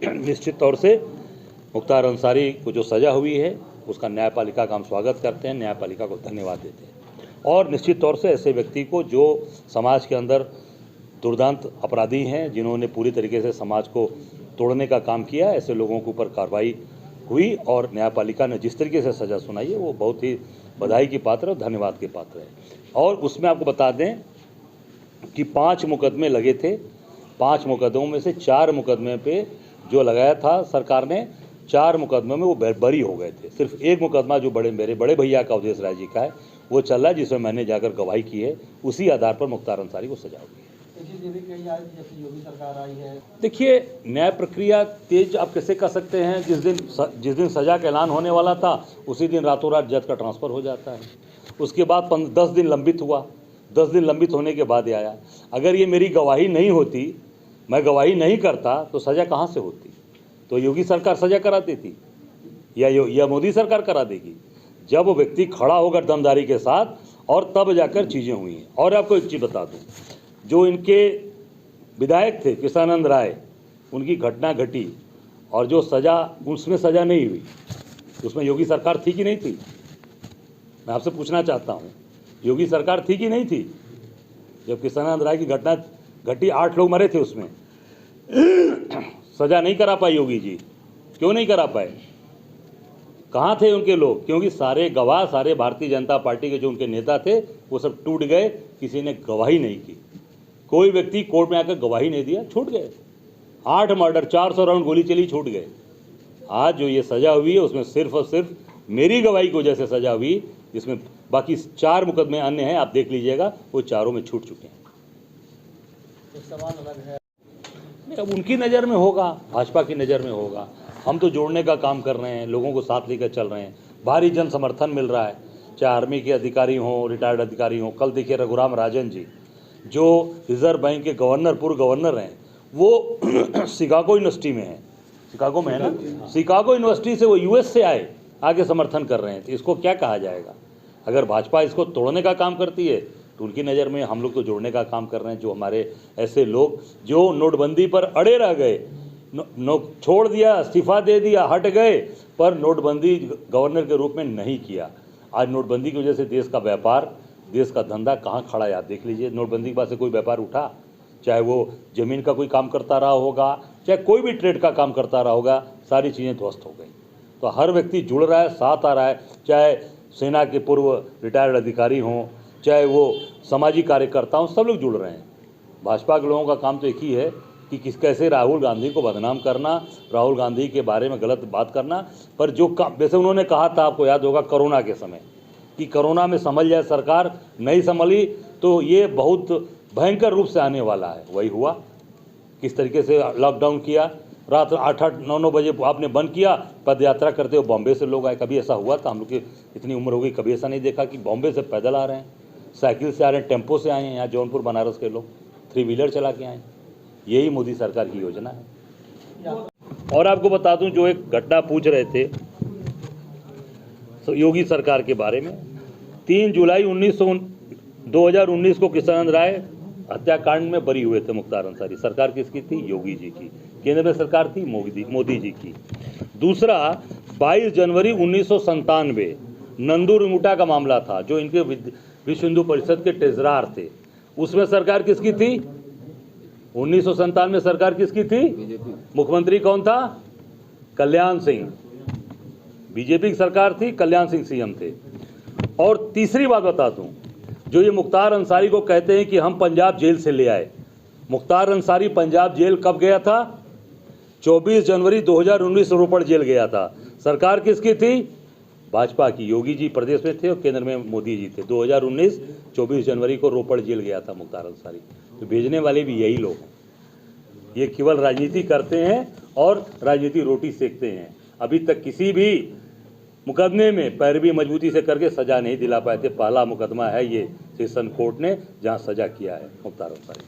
निश्चित तौर से मुख्तार अंसारी को जो सज़ा हुई है उसका न्यायपालिका का हम स्वागत करते हैं, न्यायपालिका को धन्यवाद देते हैं। और निश्चित तौर से ऐसे व्यक्ति को जो समाज के अंदर दुर्दांत अपराधी हैं, जिन्होंने पूरी तरीके से समाज को तोड़ने का काम किया, ऐसे लोगों के ऊपर कार्रवाई हुई और न्यायपालिका ने जिस तरीके से सज़ा सुनाई है वो बहुत ही बधाई की पात्र और धन्यवाद के पात्र है। और उसमें आपको बता दें कि 5 मुकदमे लगे थे। 5 मुकदमों में से 4 मुकदमे पे जो लगाया था सरकार ने, 4 मुकदमों में वो बरी हो गए थे। सिर्फ एक मुकदमा जो मेरे बड़े भैया का अवधेश राय जी का है वो चल रहा है, जिसमें मैंने जाकर गवाही की है। उसी आधार पर मुख्तार अंसारी को सजा हुई है। योगी सरकार आई है, देखिए, न्याय प्रक्रिया तेज आप कैसे कर सकते हैं? जिस दिन सजा का ऐलान होने वाला था उसी दिन रातों रात जज का ट्रांसफ़र हो जाता है। उसके बाद 10 दिन लंबित हुआ। 10 दिन लंबित होने के बाद आया। अगर ये मेरी गवाही नहीं होती, मैं गवाही नहीं करता, तो सज़ा कहाँ से होती? तो योगी सरकार सज़ा करा देती या मोदी सरकार करा देगी? जब वो व्यक्ति खड़ा होकर दमदारी के साथ और तब जाकर चीज़ें हुई हैं। और आपको एक चीज़ बता दूं, जो इनके विधायक थे कृष्णानंद राय, उनकी घटना घटी और जो सज़ा, उसमें सज़ा नहीं हुई, उसमें योगी सरकार थी कि नहीं थी? मैं आपसे पूछना चाहता हूँ, योगी सरकार थी कि नहीं थी? जब कृष्णानंद राय की घटना घटी, 8 लोग मरे थे उसमें, सज़ा नहीं करा पाए योगी जी। क्यों नहीं करा पाए? कहाँ थे उनके लोग? क्योंकि सारे गवाह, सारे भारतीय जनता पार्टी के जो उनके नेता थे वो सब टूट गए। किसी ने गवाही नहीं की, कोई व्यक्ति कोर्ट में आकर गवाही नहीं दिया, छूट गए। 8 मर्डर, 400 राउंड गोली चली, छूट गए। आज जो ये सज़ा हुई है उसमें सिर्फ और सिर्फ मेरी गवाही की वजह से सज़ा हुई, जिसमें बाकी 4 मुकदमे अन्य हैं, आप देख लीजिएगा, वो चारों में छूट चुके हैं। सवाल अलग है, अब उनकी नज़र में होगा, भाजपा की नज़र में होगा। हम तो जोड़ने का काम कर रहे हैं, लोगों को साथ लेकर चल रहे हैं। भारी जन समर्थन मिल रहा है, चाहे आर्मी के अधिकारी हों, रिटायर्ड अधिकारी हों। कल देखिए रघुराम राजन जी, जो रिजर्व बैंक के गवर्नर, पूर्व गवर्नर हैं, वो शिकागो यूनिवर्सिटी में है, शिकागो में है ना, शिकागो यूनिवर्सिटी से वो यूएस से आगे समर्थन कर रहे हैं। तो इसको क्या कहा जाएगा? अगर भाजपा इसको तोड़ने का काम करती है तो उनकी नज़र में हम लोग तो जोड़ने का काम कर रहे हैं। जो हमारे ऐसे लोग जो नोटबंदी पर अड़े रह गए, छोड़ दिया, इस्तीफा दे दिया, हट गए, पर नोटबंदी गवर्नर के रूप में नहीं किया। आज नोटबंदी की वजह से देश का व्यापार, देश का धंधा कहाँ खड़ा है? आप देख लीजिए, नोटबंदी के बाद से कोई व्यापार उठा? चाहे वो ज़मीन का कोई काम करता रहा होगा, चाहे कोई भी ट्रेड का काम करता रहा होगा, सारी चीज़ें ध्वस्त हो गई। तो हर व्यक्ति जुड़ रहा है, साथ आ रहा है, चाहे सेना के पूर्व रिटायर्ड अधिकारी हों, चाहे वो सामाजिक कार्यकर्ता हों, सब लोग जुड़ रहे हैं। भाजपा के लोगों का काम तो एक ही है कि कैसे राहुल गांधी को बदनाम करना, राहुल गांधी के बारे में गलत बात करना। पर जो वैसे उन्होंने कहा था, आपको याद होगा कोरोना के समय, कि कोरोना में संभल जाए सरकार, नहीं संभली तो ये बहुत भयंकर रूप से आने वाला है। वही हुआ। किस तरीके से लॉकडाउन किया, रात 8-8, 9-9 बजे आपने बंद किया, पद यात्रा करते हुए बॉम्बे से लोग आए। कभी ऐसा हुआ था? हम लोग की इतनी उम्र हो गई, कभी ऐसा नहीं देखा कि बॉम्बे से पैदल आ रहे हैं, साइकिल से आ रहे हैं, टेम्पो से आए हैं। यहाँ जौनपुर बनारस के लोग 3 व्हीलर चला के आए। यही मोदी सरकार की योजना है। और आपको बता दूं, जो एक घटना पूछ रहे थे योगी सरकार के बारे में, 3 जुलाई 2019 को कृष्णानंद राय हत्याकांड में बरी हुए थे मुख्तार अंसारी। सरकार किसकी थी? योगी जी की। केंद्र में सरकार थी मोदी जी की। दूसरा, 22 जनवरी 1997 नंदू रिमुटा का मामला था, जो इनके विश्व हिंदू परिषद के ट्रेजरार थे। उसमें सरकार किसकी थी? 1997 में सरकार किसकी थी? मुख्यमंत्री कौन था? कल्याण सिंह। बीजेपी की सरकार थी, कल्याण सिंह सीएम थे। और तीसरी बात बता दूं, जो ये मुख्तार अंसारी को कहते हैं कि हम पंजाब जेल से ले आए, मुख्तार अंसारी पंजाब जेल कब गया था? 24 जनवरी 2019 रोपड़ जेल गया था। सरकार किसकी थी? भाजपा की। योगी जी प्रदेश में थे और केंद्र में मोदी जी थे। 2019 24 जनवरी को रोपड़ जेल गया था मुख्तार अंसारी। तो भेजने वाले भी यही लोग हैं। ये केवल राजनीति करते हैं और राजनीति रोटी सेकते हैं। अभी तक किसी भी मुकदमे में पैरवी मजबूती से करके सजा नहीं दिला पाए थे। पहला मुकदमा है ये सेशन कोर्ट ने जहां सजा किया है मुख्तार अंसारी।